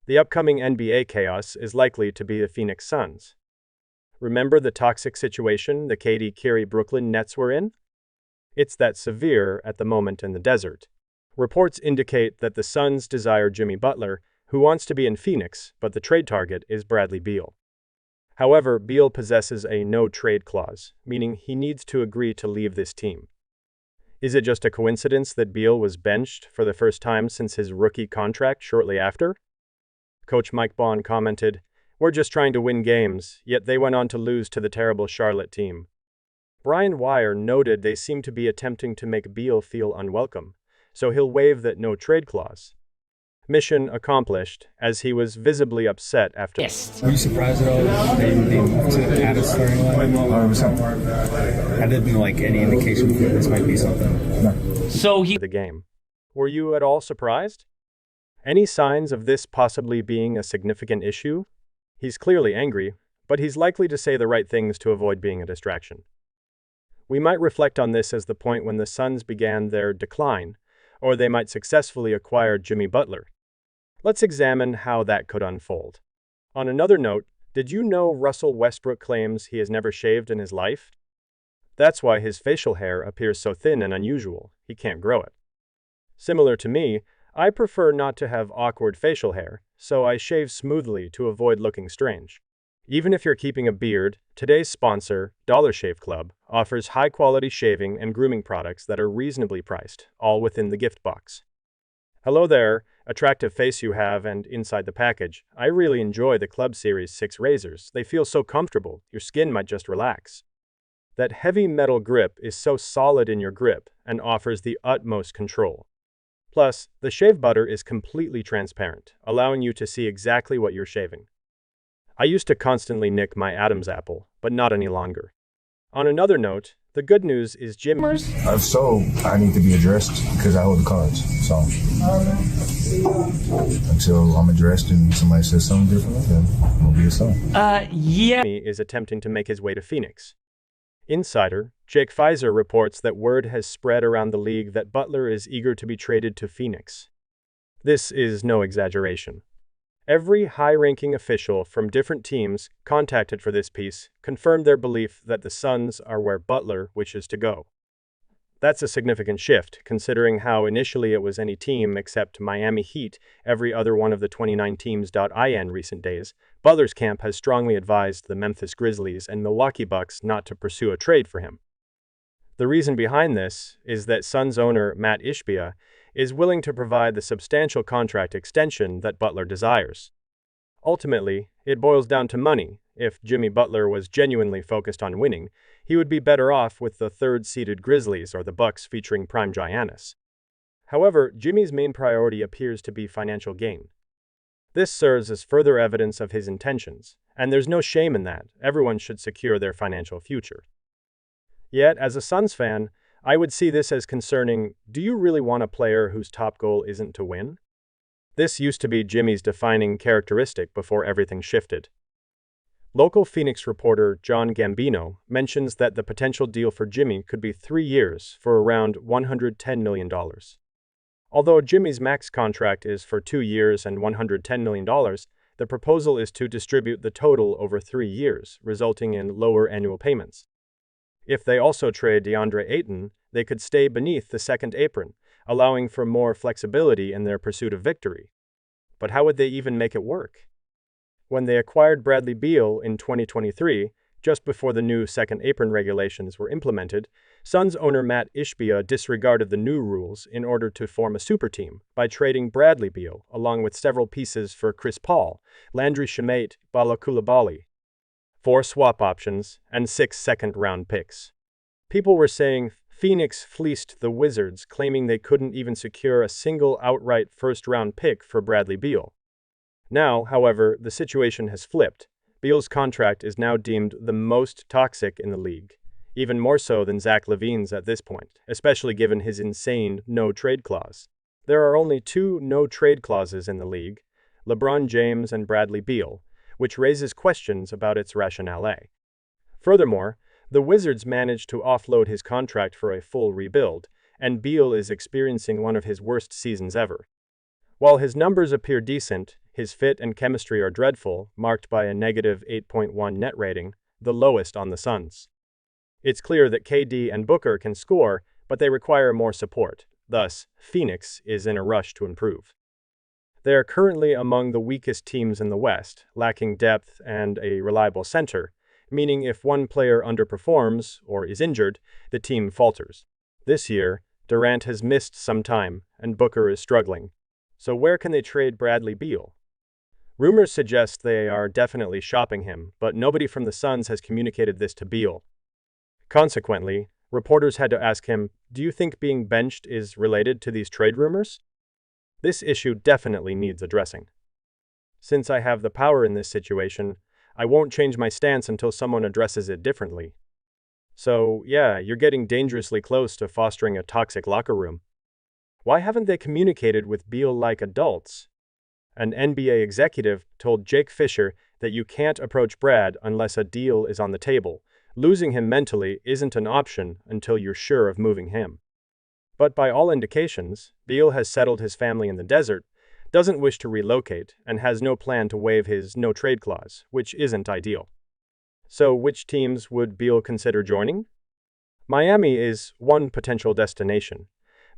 The upcoming NBA chaos is likely to be the Phoenix Suns. Remember the toxic situation the Katie Kyrie Brooklyn Nets were in? It's that severe at the moment in the desert. Reports indicate that the Suns desire Jimmy Butler, who wants to be in Phoenix, but the trade target is Bradley Beal. However, Beal possesses a no-trade clause, meaning he needs to agree to leave this team. Is it just a coincidence that Beal was benched for the first time since his rookie contract shortly after? Coach Mike Bond commented, "We're just trying to win games, yet they went on to lose to the terrible Charlotte team." Brian Wire noted they seem to be attempting to make Beal feel unwelcome, so he'll waive that no-trade clause. Mission accomplished, as he was visibly upset after. Yes. Were you surprised at all that they moved to add a starting line? 100%. Had there been any indication that this might be something? No. So The game. Were you at all surprised? Any signs of this possibly being a significant issue? He's clearly angry, but he's likely to say the right things to avoid being a distraction. We might reflect on this as the point when the Suns began their decline, or they might successfully acquire Jimmy Butler. Let's examine how that could unfold. On another note, did you know Russell Westbrook claims he has never shaved in his life? That's why his facial hair appears so thin and unusual. He can't grow it. Similar to me, I prefer not to have awkward facial hair, so I shave smoothly to avoid looking strange. Even if you're keeping a beard, today's sponsor, Dollar Shave Club, offers high-quality shaving and grooming products that are reasonably priced, all within the gift box. Hello there, attractive face you have, and inside the package, I really enjoy the Club Series 6 razors. They feel so comfortable, your skin might just relax. That heavy metal grip is so solid in your grip and offers the utmost control. Plus, the shave butter is completely transparent, allowing you to see exactly what you're shaving. I used to constantly nick my Adam's apple, but not any longer. On another note, the good news is Jim. So I need to be addressed because I hold the cards. So until I'm addressed and somebody says something different, then I'm gonna be a son. Yeah. Is attempting to make his way to Phoenix. Insider Jake Pfizer reports that word has spread around the league that Butler is eager to be traded to Phoenix. This is no exaggeration. Every high-ranking official from different teams contacted for this piece confirmed their belief that the Suns are where Butler wishes to go. That's a significant shift, considering how initially it was any team except Miami Heat, every other one of the 29 teams. In recent days, Butler's camp has strongly advised the Memphis Grizzlies and Milwaukee Bucks not to pursue a trade for him. The reason behind this is that Suns owner Matt Ishbia is willing to provide the substantial contract extension that Butler desires. Ultimately, it boils down to money. If Jimmy Butler was genuinely focused on winning, he would be better off with the third-seeded Grizzlies or the Bucks featuring prime Giannis. However, Jimmy's main priority appears to be financial gain. This serves as further evidence of his intentions, and there's no shame in that. Everyone should secure their financial future. Yet, as a Suns fan, I would see this as concerning. Do you really want a player whose top goal isn't to win? This used to be Jimmy's defining characteristic before everything shifted. Local Phoenix reporter John Gambino mentions that the potential deal for Jimmy could be 3 years for around $110 million. Although Jimmy's max contract is for 2 years and $110 million, the proposal is to distribute the total over 3 years, resulting in lower annual payments. If they also trade DeAndre Ayton, they could stay beneath the second apron, allowing for more flexibility in their pursuit of victory. But how would they even make it work? When they acquired Bradley Beal in 2023, just before the new second apron regulations were implemented, Suns owner Matt Ishbia disregarded the new rules in order to form a super team by trading Bradley Beal along with several pieces for Chris Paul, Landry Shamet, Bala Coulibaly, 4 swap options, and 6 second-round picks. People were saying Phoenix fleeced the Wizards, claiming they couldn't even secure a single outright first-round pick for Bradley Beal. Now, however, the situation has flipped. Beal's contract is now deemed the most toxic in the league, even more so than Zach LaVine's at this point, especially given his insane no-trade clause. There are only 2 no-trade clauses in the league, LeBron James and Bradley Beal, which raises questions about its rationale. Furthermore, the Wizards managed to offload his contract for a full rebuild, and Beal is experiencing one of his worst seasons ever. While his numbers appear decent, His fit and chemistry are dreadful, marked by a negative 8.1 net rating, the lowest on the Suns. It's clear that KD and Booker can score, but they require more support. Thus, Phoenix is in a rush to improve. They are currently among the weakest teams in the West, lacking depth and a reliable center, meaning if one player underperforms or is injured, the team falters. This year, Durant has missed some time, and Booker is struggling. So where can they trade Bradley Beal? Rumors suggest they are definitely shopping him, but nobody from the Suns has communicated this to Beal. Consequently, reporters had to ask him, "Do you think being benched is related to these trade rumors?" This issue definitely needs addressing. Since I have the power in this situation, I won't change my stance until someone addresses it differently. So, yeah, you're getting dangerously close to fostering a toxic locker room. Why haven't they communicated with Beal like adults? An NBA executive told Jake Fisher that you can't approach Brad unless a deal is on the table. Losing him mentally isn't an option until you're sure of moving him. But by all indications, Beal has settled his family in the desert, doesn't wish to relocate, and has no plan to waive his no-trade clause, which isn't ideal. So which teams would Beal consider joining? Miami is one potential destination,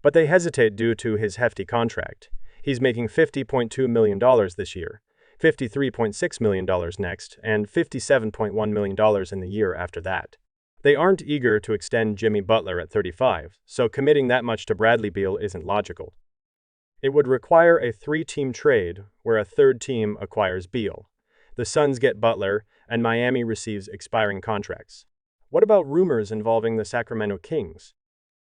but they hesitate due to his hefty contract. He's making $50.2 million this year, $53.6 million next, and $57.1 million in the year after that. They aren't eager to extend Jimmy Butler at 35, so committing that much to Bradley Beal isn't logical. It would require a three-team trade where a third team acquires Beal. The Suns get Butler, and Miami receives expiring contracts. What about rumors involving the Sacramento Kings?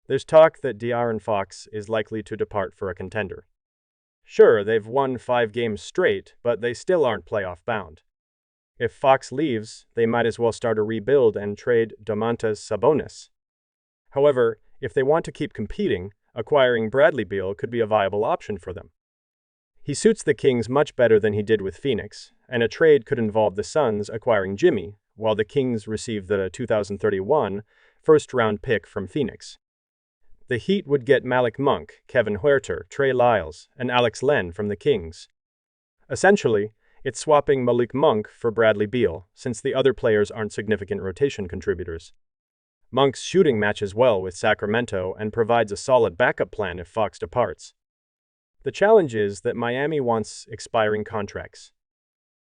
There's talk that De'Aaron Fox is likely to depart for a contender. Sure, they've won 5 games straight, but they still aren't playoff-bound. If Fox leaves, they might as well start a rebuild and trade Domantas Sabonis. However, if they want to keep competing, acquiring Bradley Beal could be a viable option for them. He suits the Kings much better than he did with Phoenix, and a trade could involve the Suns acquiring Jimmy, while the Kings receive the 2031 first-round pick from Phoenix. The Heat would get Malik Monk, Kevin Huerter, Trey Lyles, and Alex Len from the Kings. Essentially, it's swapping Malik Monk for Bradley Beal, since the other players aren't significant rotation contributors. Monk's shooting matches well with Sacramento and provides a solid backup plan if Fox departs. The challenge is that Miami wants expiring contracts.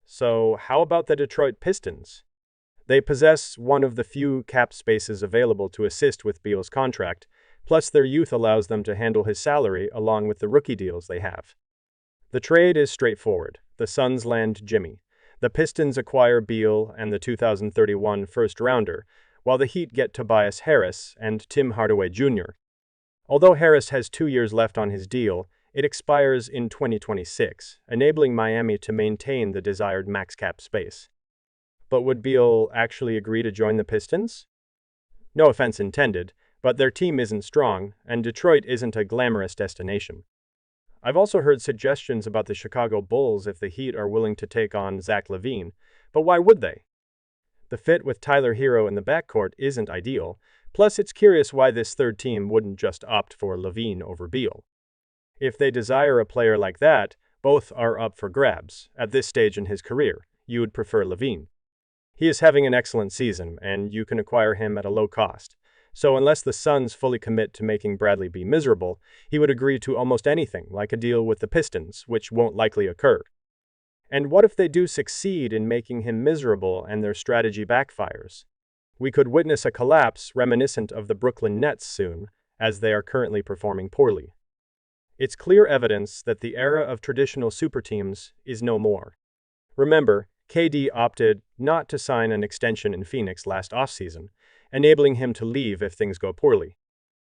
So how about the Detroit Pistons? They possess one of the few cap spaces available to assist with Beal's contract, plus their youth allows them to handle his salary along with the rookie deals they have. The trade is straightforward. The Suns land Jimmy. The Pistons acquire Beal and the 2031 first-rounder, while the Heat get Tobias Harris and Tim Hardaway Jr. Although Harris has 2 years left on his deal, it expires in 2026, enabling Miami to maintain the desired max cap space. But would Beal actually agree to join the Pistons? No offense intended, but their team isn't strong, and Detroit isn't a glamorous destination. I've also heard suggestions about the Chicago Bulls if the Heat are willing to take on Zach LaVine, but why would they? The fit with Tyler Hero in the backcourt isn't ideal, plus it's curious why this third team wouldn't just opt for LaVine over Beal. If they desire a player like that, both are up for grabs. At this stage in his career, you would prefer LaVine. He is having an excellent season, and you can acquire him at a low cost. So unless the Suns fully commit to making Bradley be miserable, he would agree to almost anything, like a deal with the Pistons, which won't likely occur. And what if they do succeed in making him miserable and their strategy backfires? We could witness a collapse reminiscent of the Brooklyn Nets soon, as they are currently performing poorly. It's clear evidence that the era of traditional superteams is no more. Remember, KD opted not to sign an extension in Phoenix last offseason, enabling him to leave if things go poorly.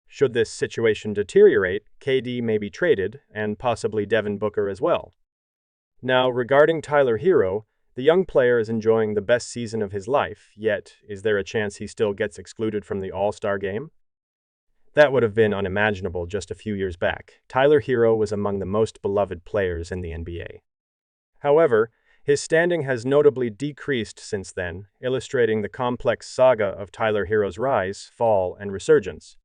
Should this situation deteriorate, KD may be traded, and possibly Devin Booker as well. Now, regarding Tyler Hero, the young player is enjoying the best season of his life, yet is there a chance he still gets excluded from the All-Star game? That would have been unimaginable just a few years back. Tyler Hero was among the most beloved players in the NBA. However, his standing has notably decreased since then, illustrating the complex saga of Tyler Hero's rise, fall, and resurgence.